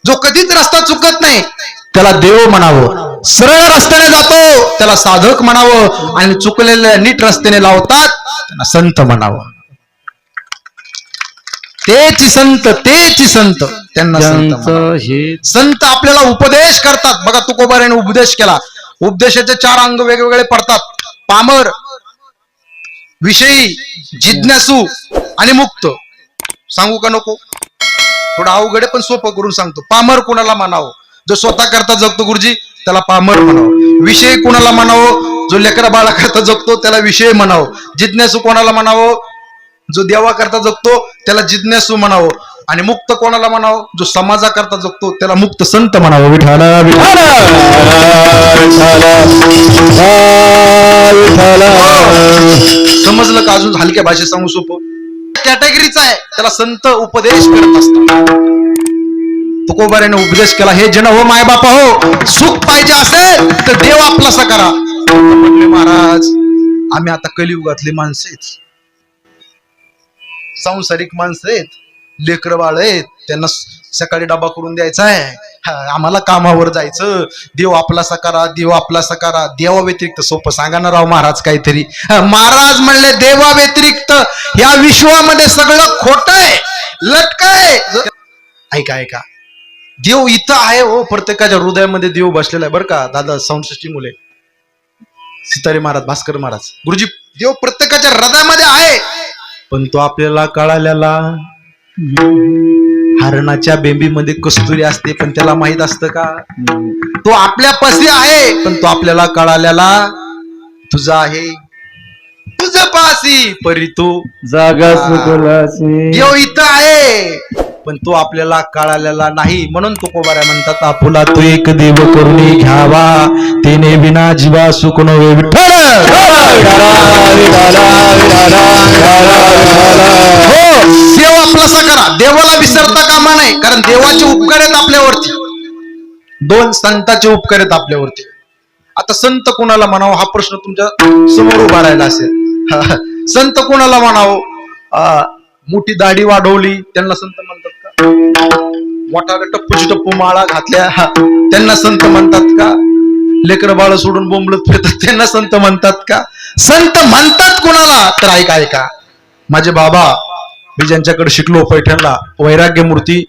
जो कधीच रस्ता चुकत नाही त्याला देव म्हणावं, सरळ रस्त्याने जातो त्याला साधक म्हणावं, आणि चुकलेल्या नीट रस्त्याने लावतात त्यांना संत म्हणावं. तेच संत त्यांना संत म्हणावं. संत आपल्याला उपदेश करतात. बघा तुकोबाराने उपदेश केला. उपदेशाचे 4 अंग वेगवेगळे पडतात. पामर, विषयी, जिज्ञासू आणि मुक्त. सांगू का नको? थोडं अवघड पण सोपं करून सांगतो. पामर कुणाला म्हणावं? जो स्वतः करता जगतो गुरुजी त्याला पामर म्हणावं. विषय कुणाला म्हणावं? जो लेकरा बाळा करता जगतो त्याला विषय म्हणावं. जिज्ञासू कोणाला म्हणावं? जो देवा करता जगतो त्याला जिज्ञासू म्हणावं. आणि मुक्त कोणाला म्हणावं? जो समाजा करता जगतो त्याला मुक्त संत म्हणावं. विठाला समजलं का? अजून हलक्या भाषेत सांगू सोपं. कॅटेगरीचा आहे त्याला संत उपदेश करत असतात. तुकोबाराने उपदेश केला, हे जन हो माय बापा हो, सुख पाहिजे असेल तर देव आपलासा करा. म्हणले महाराज आम्ही आता कलियुगातली माणसं आहेत, सांसारिक माणसं आहेत, लेकर बाळ आहेत, त्यांना सकाळी डबा करून द्यायचा आहे, आम्हाला कामावर जायचं, देव आपलासा करा, देव आपलासा करा. देवा व्यतिरिक्त सोपं सांगा ना राव महाराज काहीतरी. महाराज म्हणले देवा व्यतिरिक्त या विश्वामध्ये सगळं खोट आहे, लटक आहे. ऐका ऐका, देव इथं आहे हो, प्रत्येकाच्या हृदयामध्ये देव बसलेला आहे बरं का दादा. 64 मुले सितारे महाराज, भास्कर महाराज, गुरुजी, देव प्रत्येकाच्या हृदयामध्ये आहे, पण तो आपल्याला कळालेला हरणाच्या बेंबीमध्ये कस्तुरी असते, पण त्याला माहित असतं का? तो आपल्या पाशी आहे, पण तो आपल्याला कळालेला तुझा आहे, तुझ पासी परी तू जागा सुखलासी. देव इथं आहे पण तो आपल्याला कळालेला नाही. म्हणून तुकोबारा म्हणतात, आपुला तो एक देव करून घ्यावा, तिने बिना जीवा सुख नव्हे विठ्ठल. देव आपलासा करा, देवाला विसरता कामा नाही, कारण देवाचे उपकार आहेत आपल्यावरती, 2 संतांचे उपकार आहेत आपल्यावरती. आता संत कोणाला म्हणावं हा प्रश्न तुमच्या समोर उभा राहिला असेल. संत कोणाला म्हणावं? मोठी दाढी वाढवली त्यांना संत म्हणतात का? मोठा टप्पूची टप्पू माळा घातल्या त्यांना संत म्हणतात का? लेकर बाळ सोडून बोंबलत फिरतात त्यांना संत म्हणतात का? संत म्हणतात कोणाला? तर ऐका ऐका, माझे बाबा, मी ज्यांच्याकडे शिकलो पैठणला, वैराग्य मूर्ती,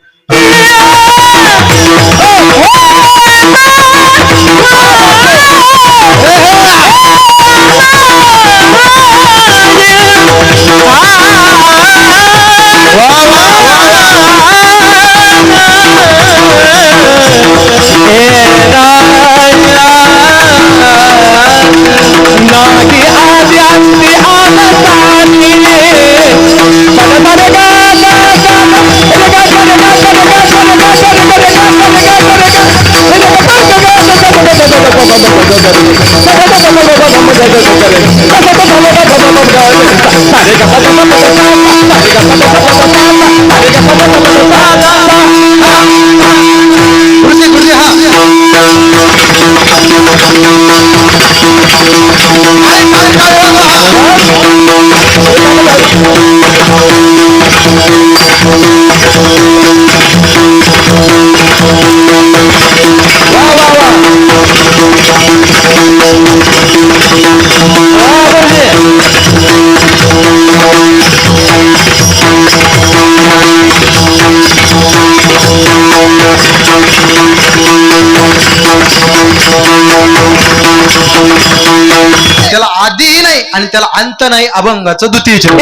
त्याला आदिही नाही आणि त्याला अंत नाही, अभंगाचं द्वितीय चरण.